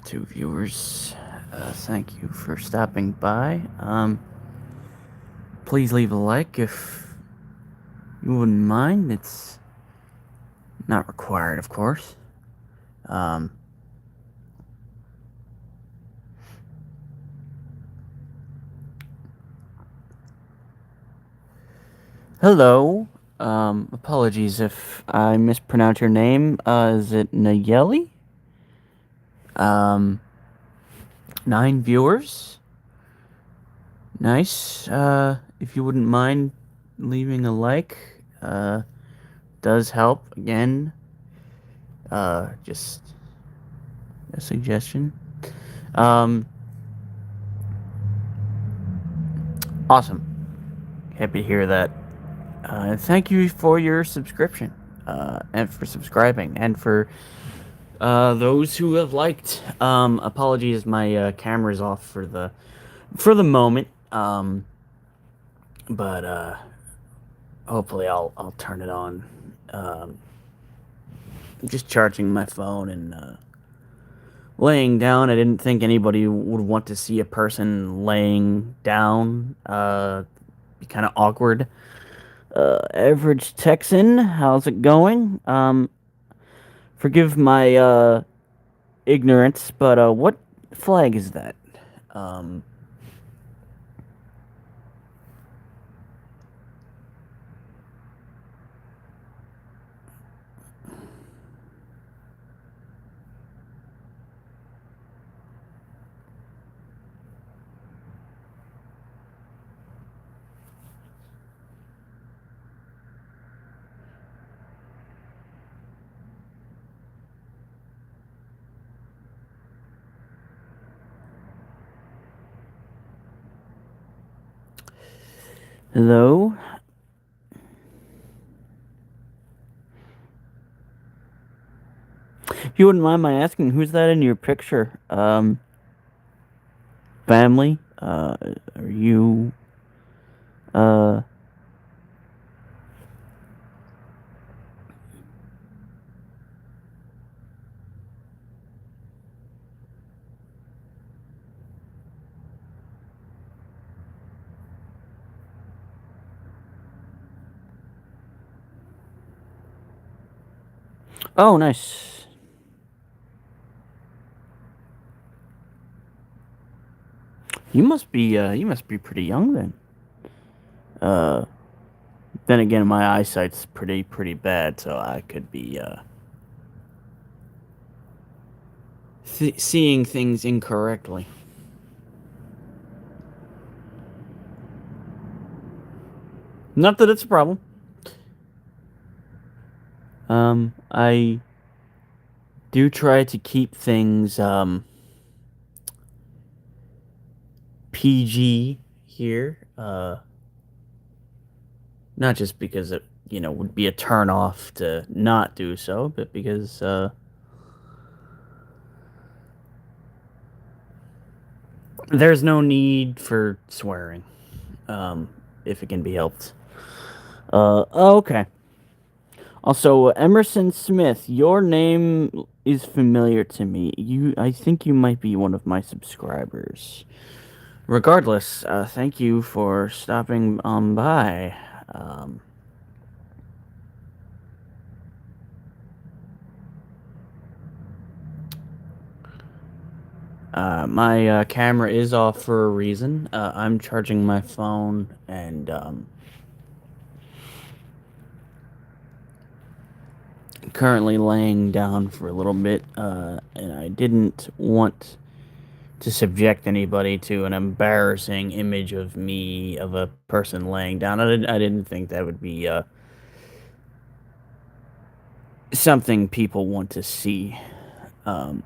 Two viewers. Thank you for stopping by. Please leave a like if you wouldn't mind. It's not required, of course. Um, Hello. Apologies if I mispronounce your name. Is it Nayeli? Um, 9 viewers. Nice. If you wouldn't mind leaving a like, does help. Again, just a suggestion. Um, awesome. Happy to hear that. Thank you for your subscription, and for subscribing, and for those who have liked. Apologies, my camera's off for the moment. But hopefully I'll turn it on. Um, just charging my phone and laying down. I didn't think anybody would want to see a person laying down. Be kind of awkward. Average Texan, how's it going? Forgive my ignorance, but what flag is that? Um, Hello. If you wouldn't mind my asking, who's that in your picture? Family? Are you uh? Oh, nice. You must be pretty young then. Uh, then again, my eyesight's pretty bad, so I could be seeing things incorrectly. Not that it's a problem. I do try to keep things PG here. Not just because it would be a turn off to not do so, but because there's no need for swearing, um, if it can be helped. Oh, okay. Also, Emerson Smith, your name is familiar to me. I think you might be one of my subscribers. Regardless, thank you for stopping on by. Um, my camera is off for a reason. I'm charging my phone and currently laying down for a little bit, and I didn't want to subject anybody to an embarrassing image of me of a person laying down. I didn't think that would be something people want to see. Um,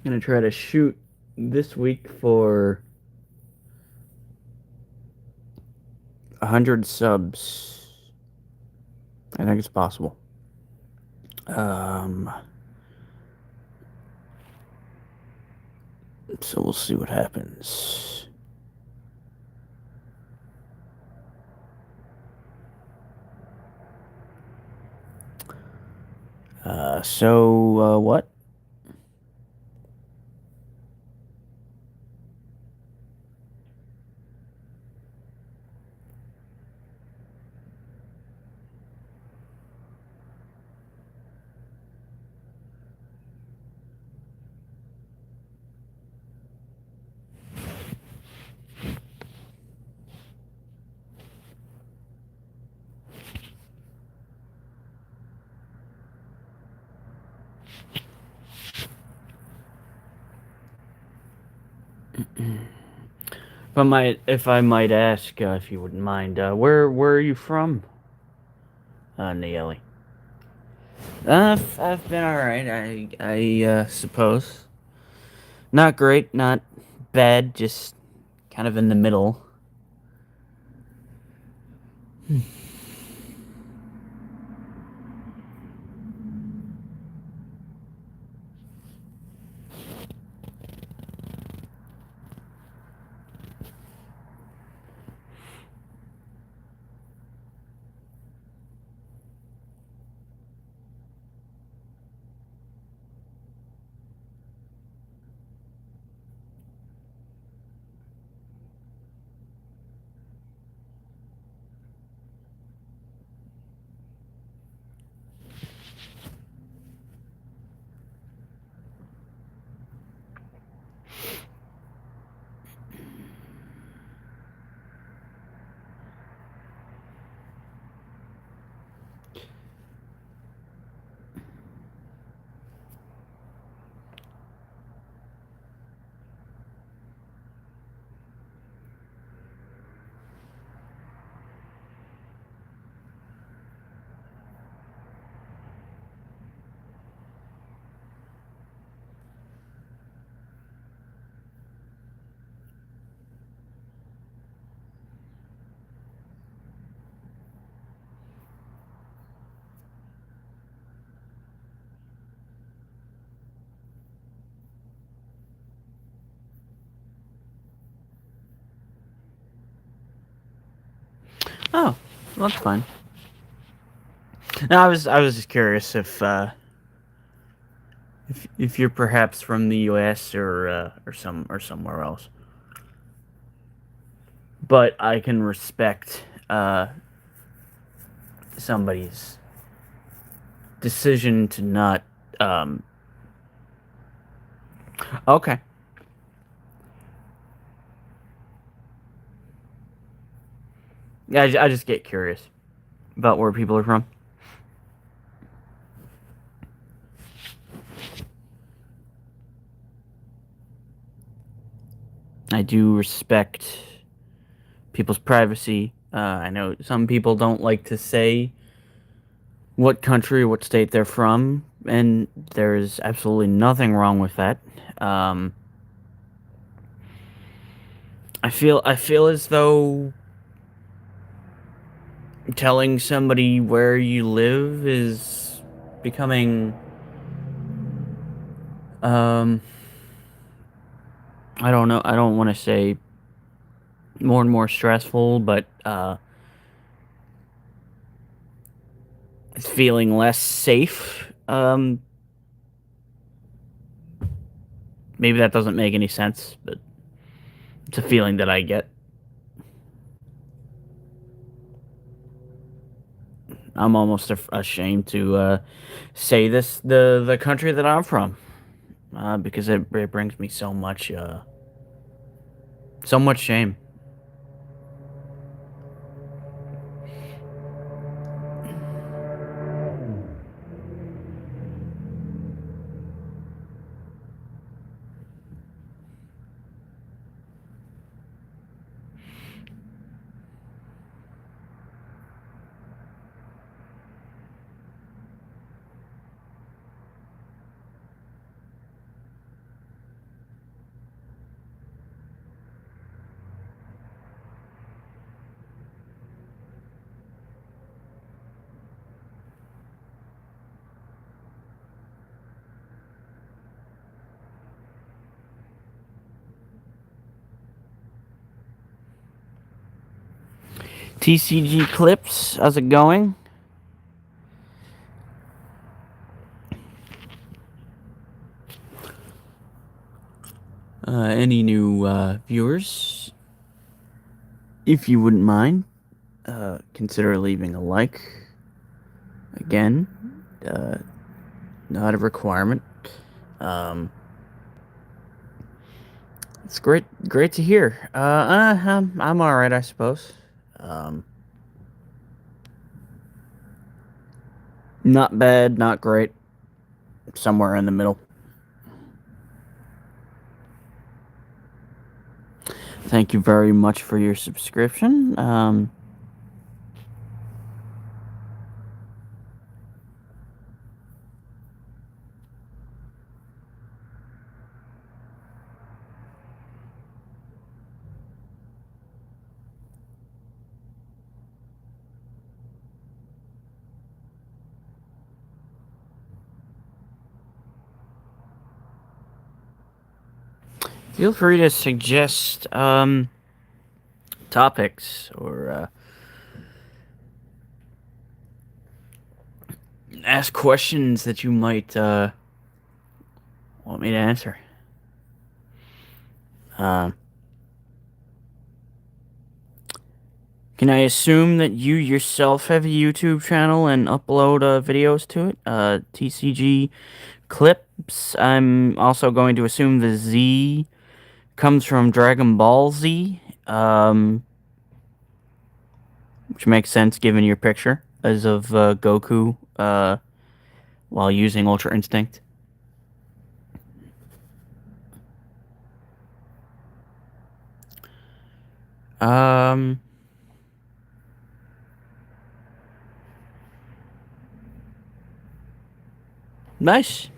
Gonna try to shoot this week for 100 subs. I think it's possible. So we'll see what happens. What? If I might ask, if you wouldn't mind, where are you from, Naeli? I've been all right. I suppose not great, not bad, just kind of in the middle. Oh, well, that's fine. No, I was just curious if you're perhaps from the U.S. or somewhere else. But I can respect somebody's decision to not. Um, okay. Yeah, I just get curious about where people are from. I do respect people's privacy. I know some people don't like to say what country or what state they're from, and there's absolutely nothing wrong with that. Um, I feel as though telling somebody where you live is becoming um I don't know, I don't want to say more and more stressful, but it's feeling less safe. Maybe that doesn't make any sense, but it's a feeling that I get. I'm almost ashamed to say this the country that I'm from, because it brings me so much shame. TCG Clips, how's it going? Any new viewers? If you wouldn't mind, consider leaving a like. Again, not a requirement. It's great to hear. I'm all right, I suppose. Not bad, not great. Somewhere in the middle. Thank you very much for your subscription. Feel free to suggest topics or ask questions that you might want me to answer. Can I assume that you yourself have a YouTube channel and upload videos to it? TCG Clips. I'm also going to assume the Z comes from Dragon Ball Z, which makes sense given your picture as of Goku while using Ultra Instinct. Nice.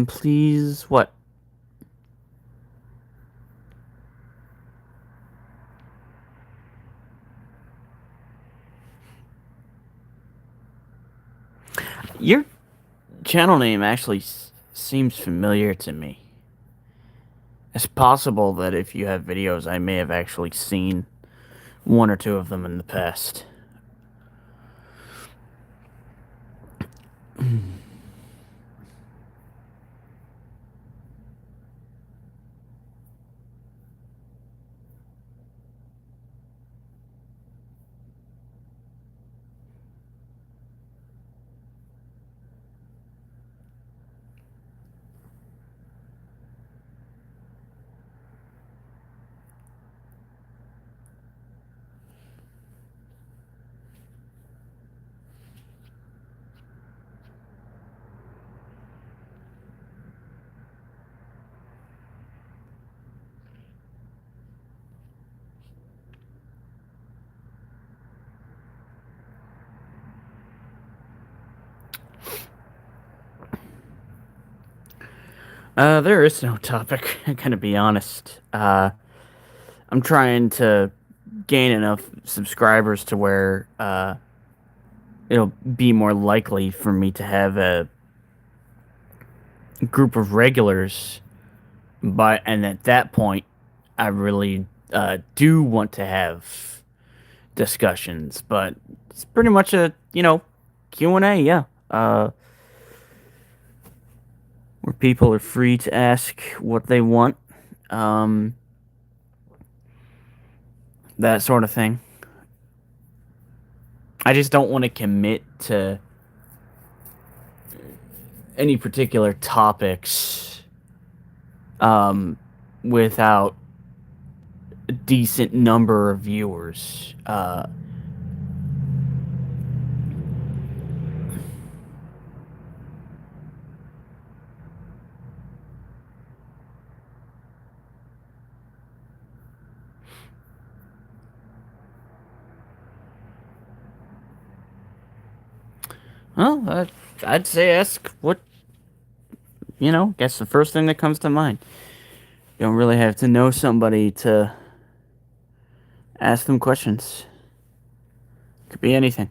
Please, what? Your channel name actually seems familiar to me. It's possible that if you have videos, I may have actually seen one or two of them in the past. There is no topic. I'm gonna be honest. I'm trying to gain enough subscribers to where it'll be more likely for me to have a group of regulars. And at that point, I really do want to have discussions. But it's pretty much a Q&A. Yeah. Where people are free to ask what they want. That sort of thing. I just don't want to commit to any particular topics without a decent number of viewers. Well, I'd say ask what, guess the first thing that comes to mind. You don't really have to know somebody to ask them questions. Could be anything.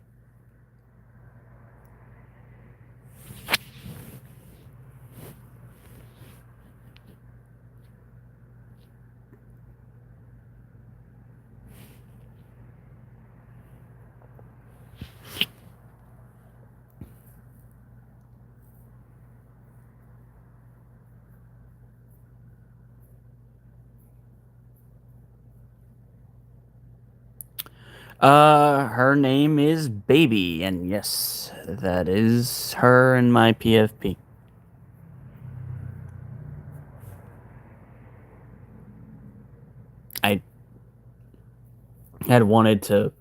Her name is Baby, and yes, that is her and my PFP. I had wanted to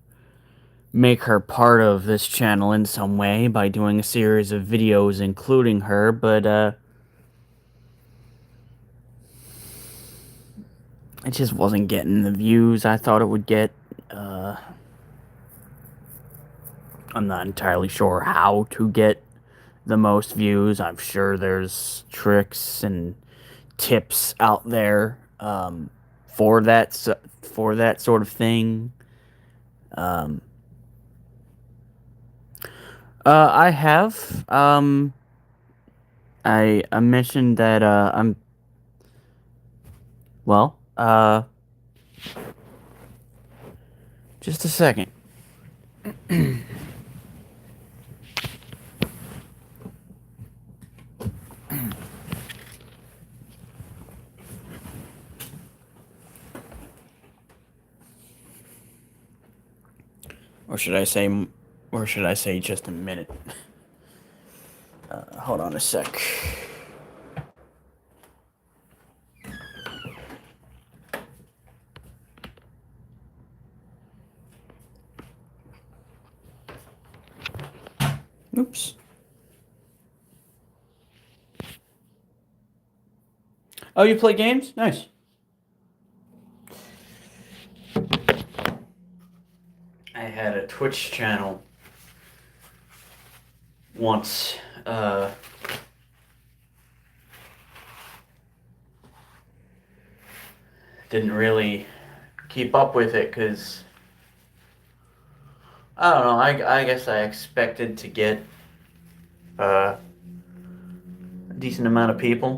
make her part of this channel in some way by doing a series of videos including her, but it just wasn't getting the views I thought it would get. I'm not entirely sure how to get the most views. I'm sure there's tricks and tips out there for that sort of thing. Um, I have. I mentioned that I'm well. Just a second. Or should I say just a minute? Hold on a sec. Oops. Oh, you play games? Nice. I had a Twitch channel once. Didn't really keep up with it because I don't know. I guess I expected to get a decent amount of people,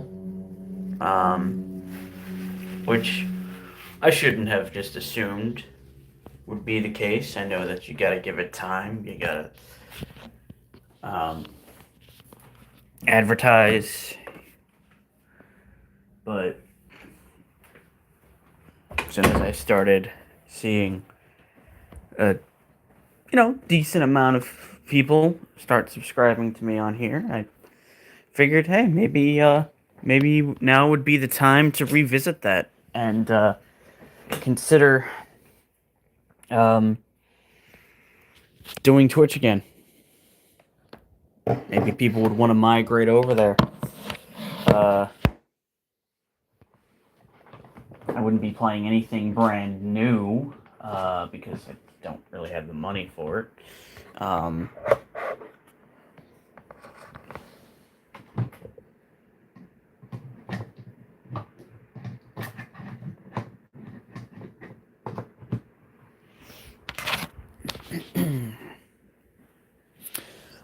which I shouldn't have just assumed would be the case. I know that you gotta give it time. You gotta advertise, but as soon as I started seeing a decent amount of people start subscribing to me on here, I figured, hey, maybe now would be the time to revisit that and consider doing Twitch again. Maybe people would want to migrate over there. I wouldn't be playing anything brand new because I don't really have the money for it.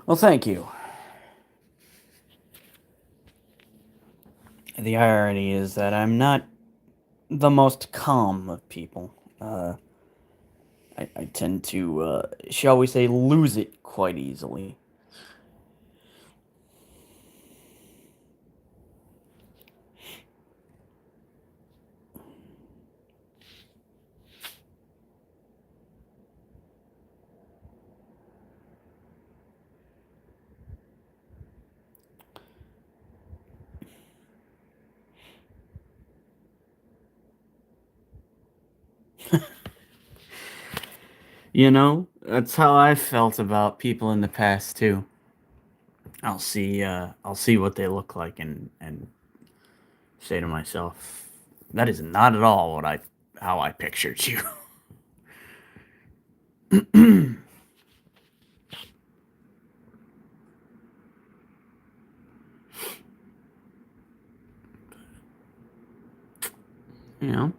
Well, thank you. The irony is that I'm not the most calm of people. I tend to, shall we say, lose it quite easily. That's how I felt about people in the past too. I'll see what they look like and say to myself, that is not at all how I pictured you. you know,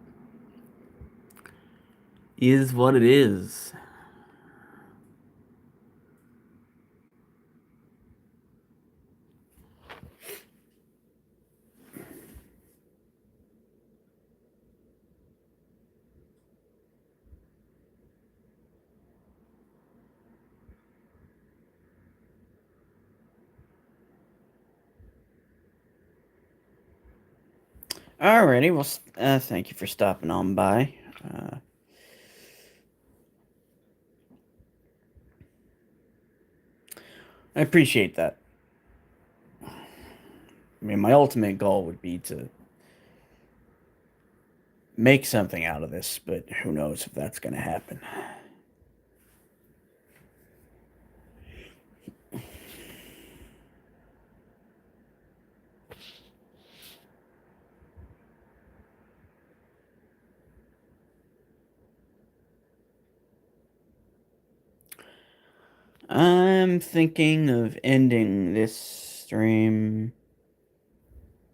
is what it is. Alrighty, well, thank you for stopping on by. I appreciate that. I mean, my ultimate goal would be to make something out of this, but who knows if that's going to happen. I'm thinking of ending this stream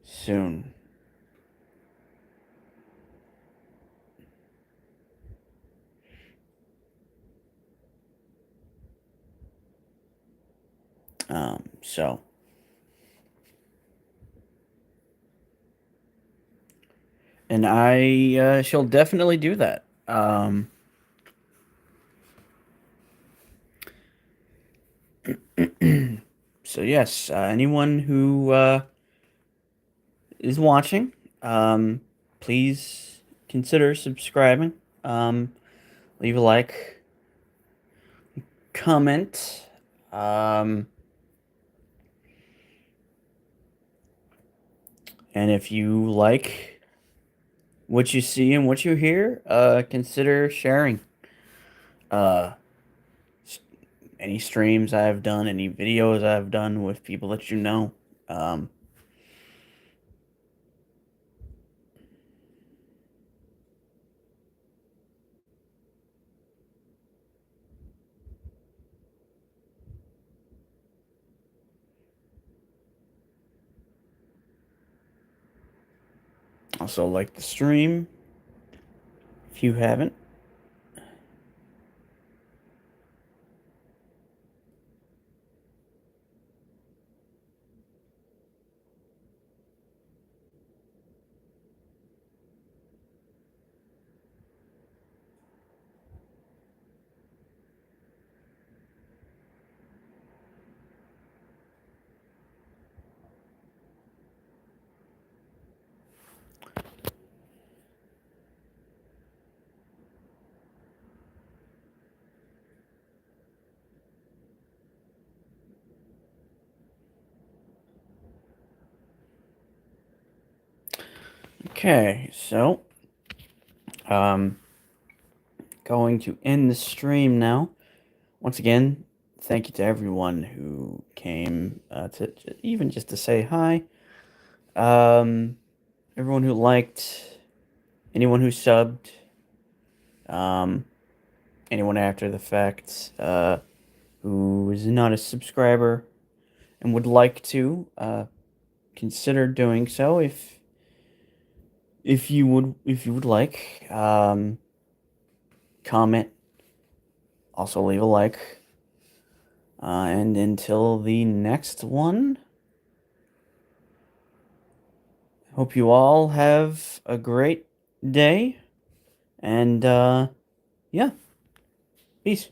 soon. So and I shall definitely do that. So yes, anyone who is watching, please consider subscribing. Leave a like, comment. And if you like what you see and what you hear, consider sharing. Uh, any streams I've done, any videos I've done with people that you know. Um, Also, like the stream if you haven't. Okay, so um, going to end the stream now. Once again, thank you to everyone who came to even just to say hi. Everyone who liked, anyone who subbed, um, anyone after the fact who is not a subscriber and would like to consider doing so if you would like. Comment, also leave a like. And until the next one, hope you all have a great day. And yeah, peace.